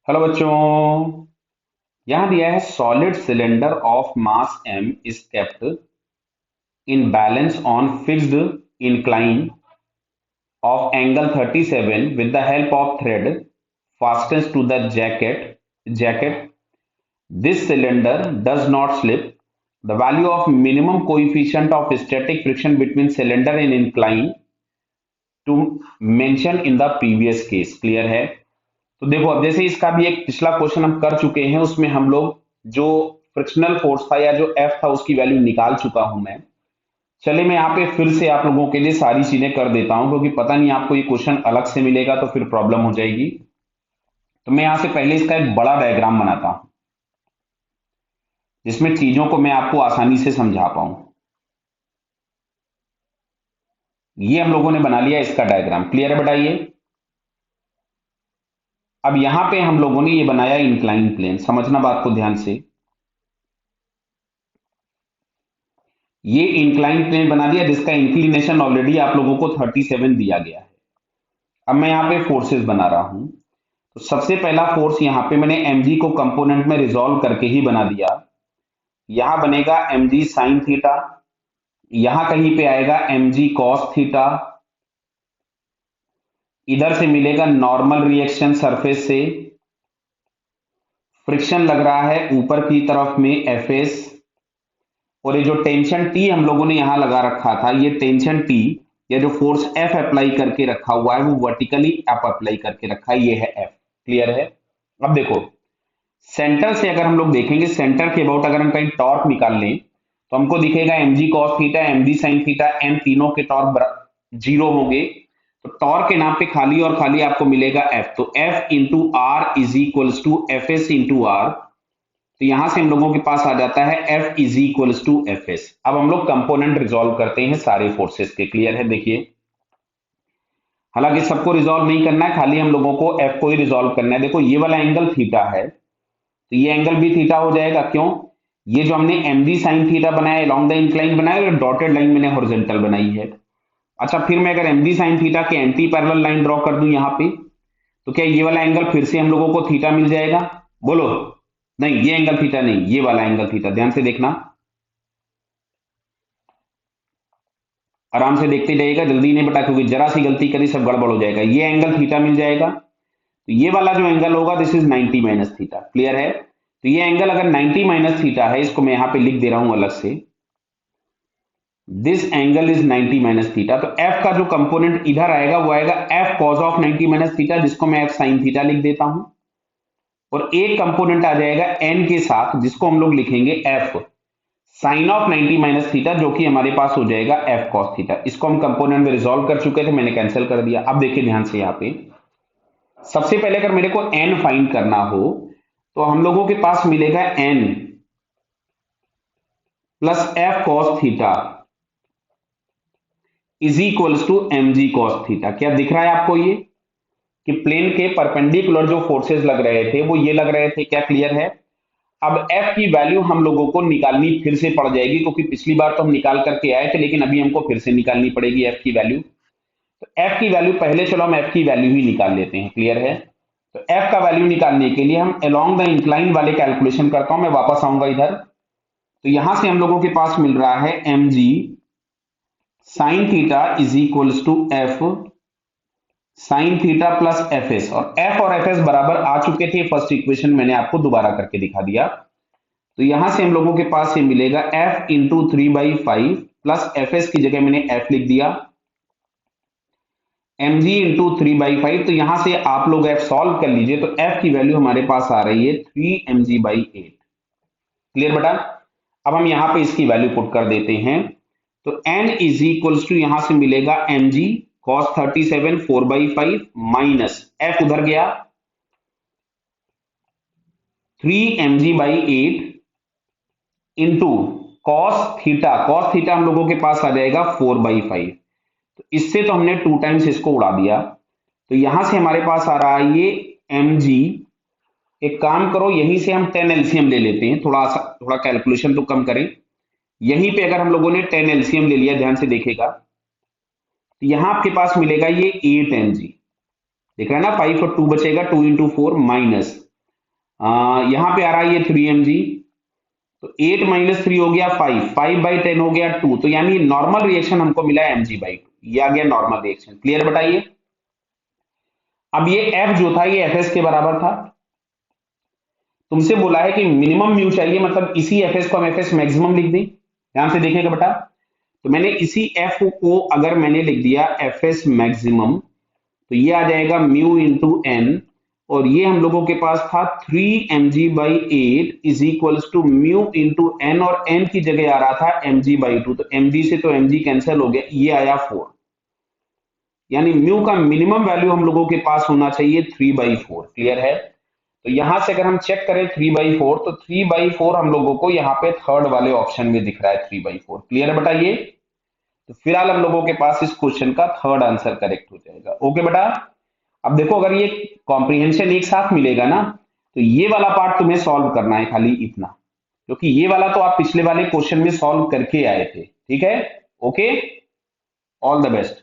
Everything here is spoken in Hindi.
हेलो बच्चों। यहां दिया है solid cylinder of mass m is kept in balance on fixed incline of angle 37 with the help of thread fastens to the jacket. This cylinder does not slip. The value of minimum coefficient of static friction between cylinder and incline to mention in the previous case. Clear है? तो देखो, अब जैसे इसका भी एक पिछला क्वेश्चन हम कर चुके हैं, उसमें हम लोग जो फ्रिक्शनल फोर्स था या जो एफ था उसकी वैल्यू निकाल चुका हूं मैं। चले मैं यहाँ पे फिर से आप लोगों के लिए सारी चीजें कर देता हूं, क्योंकि पता नहीं आपको ये क्वेश्चन अलग से मिलेगा तो फिर प्रॉब्लम हो जाएगी। तो मैं यहां से पहले इसका एक बड़ा डायग्राम बनाता हूं जिसमें चीजों को मैं आपको आसानी से समझा पाऊं। ये हम लोगों ने बना लिया इसका डायग्राम। क्लियर है? बताइए। अब यहां पे हम लोगों ने ये बनाया इंक्लाइन प्लेन। समझना बात को ध्यान से। ये इंक्लाइन प्लेन बना दिया जिसका इंक्लिनेशन ऑलरेडी आप लोगों को 37 दिया गया है। अब मैं यहाँ पे फोर्सेस बना रहा हूं। तो सबसे पहला फोर्स यहाँ पे मैंने mg को कंपोनेंट में रिजॉल्व करके ही बना दिया। यहां बनेगा mg साइन थीटा, यहां कहीं पे आएगा mg कॉस थीटा, इधर से मिलेगा नॉर्मल रिएक्शन सरफेस से, फ्रिक्शन लग रहा है ऊपर की तरफ में Fs, और ये जो टेंशन T हम लोगों ने यहां लगा रखा था, ये टेंशन T या जो फोर्स F अप्लाई करके रखा हुआ है वो वर्टिकली अप अप्लाई करके रखा है, ये है F। क्लियर है? अब देखो, सेंटर से अगर हम लोग देखेंगे, सेंटर के अबाउट अगर हम कहीं टॉर्क निकाल लें तो हमको दिखेगा mg cos theta, mg sin theta, m तीनों के टॉर्क जीरो होंगे। तो टॉर्क के नाम पे खाली और खाली आपको मिलेगा F। तो F into R is equals to F S into R. तो यहां से हम लोगों के पास आ जाता है F is equals to F S. अब हम लोग कंपोनेंट रिजॉल्व करते हैं सारे फोर्सेस के। क्लियर है? देखिए, हालांकि सबको रिजॉल्व नहीं करना है, खाली हम लोगों को F को ही रिजॉल्व करना है। देखो, ये वाला एंगल थीटा है तो ये एंगल भी थीटा हो जाएगा। क्यों? ये जो हमने mg sin थीटा बनाया अलोंग द इंक्लाइन बनाया, और डॉटेड लाइन मैंने हॉरिजॉन्टल बनाई है। अच्छा, फिर मैं अगर mg sin थीटा के एंटी पैरेलल लाइन ड्रॉ कर दूं यहां पे, तो क्या ये वाला एंगल फिर से हम लोगों को थीटा मिल जाएगा? बोलो। नहीं, ये एंगल थीटा नहीं, ये वाला एंगल थीटा। ध्यान से देखना, आराम से देखते जाइएगा, जल्दी नहीं बता, क्योंकि जरा सी गलती करी सब गड़बड़ हो जाएगा। ये एंगल थीटा मिल जाएगा। तो ये वाला जो एंगल होगा this is 90 minus theta. Clear है? तो ये एंगल अगर 90 माइनस थीटा है, इसको मैं यहां पे लिख दे रहा हूं अलग से, this angle is 90 minus theta. तो एफ का जो कंपोनेंट इधर आएगा वो आएगा F cos of 90 minus theta, जिसको मैं एफ साइन थीटा लिख देता हूं। और एक कंपोनेंट आ जाएगा एन के साथ, जिसको हम लोग लिखेंगे F sine of 90 minus theta, जो कि हमारे पास हो जाएगा एफ कॉस थीटा। इसको हम कंपोनेंट में रिजॉल्व कर चुके थे, मैंने कैंसिल कर दिया। अब देखिए ध्यान से, यहां पे सबसे पहले अगर मेरे को एन फाइंड करना हो तो हम लोगों के पास मिलेगा N plus F cos theta is equals to mg cos theta. क्या दिख रहा है आपको ये कि प्लेन के परपेंडिकुलर जो फोर्सेस लग रहे थे वो ये लग रहे थे? क्या क्लियर है? अब f की वैल्यू हम लोगों को निकालनी फिर से पड़ जाएगी, क्योंकि पिछली बार तो हम निकाल करके आए थे, लेकिन अभी हमको फिर से निकालनी पड़ेगी f की वैल्यू। तो f की वैल्यू पहले, चलो हम f की वैल्यू ही निकाल लेते हैं। क्लियर है? तो f का वैल्यू निकालने के लिए हम अलोंग द इंक्लाइन वाले कैलकुलेशन करता हूं। मैं वापस आऊंगा इधर। तो यहां से हम लोगों के पास मिल रहा है mg sine theta is equals to F sine theta plus F S, और एफ एस बराबर आ चुके थे फर्स्ट इक्वेशन, मैंने आपको दोबारा करके दिखा दिया। तो यहां से हम लोगों के पास ये मिलेगा F into 3/5 plus F S की जगह मैंने एफ लिख दिया, एम जी इंटू 3/5। तो यहां से आप लोग एफ सॉल्व कर लीजिए, तो एफ की वैल्यू हमारे पास आ रही है 3mg/8। क्लियर बेटा? अब हम यहां पे इसकी वैल्यू पुट कर देते हैं। तो n इज इक्वल्स टू, यहां से मिलेगा mg cos 37 4/5 माइनस f उधर गया 3mg/8 इंटू cos थीटा हम लोगों के पास आ जाएगा 4/5। तो इससे तो हमने 2 टाइम्स इसको उड़ा दिया। तो यहां से हमारे पास आ रहा है ये mg। एक काम करो, यहीं से हम 10 एलसीएम ले लेते हैं, थोड़ा कैलकुलेशन तो कम करें। यहीं पे अगर हम लोगों ने 10 एलसीएम ले लिया, ध्यान से देखेगा, तो यहां आपके पास मिलेगा ये 8 mg। देख रहे हैं ना, 5 और 2 बचेगा, 2 इंटू 4 माइनस यहां पे आ रहा है ये 3 mg, तो 8 माइनस 3 हो गया 5, 5/10 हो गया 2, तो यानी नॉर्मल रिएक्शन हमको मिला mg/2, ये आ गया नॉर्मल रिएक्शन। क्लियर बताइए। अब ये f जो था ये fs के बराबर था। तुमसे बोला है कि मिनिमम म्यू चाहिए, मतलब इसी fs को हम fs मैक्सिमम लिख दें। ध्यान से देखिएगा बेटा, तो मैंने इसी f को अगर मैंने लिख दिया fs मैक्सिमम, तो ये आ जाएगा म्यू इंटू एन, और ये हम लोगों के पास था 3 mg/8 is equals to mu into N, और एन की जगह आ रहा था mg/2, तो mg से तो mg कैंसिल हो गया, ये आया 4। यानी म्यू का मिनिमम वैल्यू हम लोगों के पास होना चाहिए 3/4। क्लियर है। तो यहां से अगर हम चेक करें 3/4, तो 3/4 हम लोगों को यहाँ पे थर्ड वाले ऑप्शन में दिख रहा है 3/4। क्लियर है बेटा ये। तो फिलहाल हम लोगों के पास इस क्वेश्चन का थर्ड आंसर करेक्ट हो जाएगा। ओके बेटा। अब देखो, अगर ये कॉम्प्रिहेंशन एक साथ मिलेगा ना, तो ये वाला पार्ट तुम्हें सॉल्व करना है, खाली इतना, क्योंकि ये वाला तो आप पिछले वाले क्वेश्चन में सॉल्व करके आए थे। ठीक है। Okay, all the best.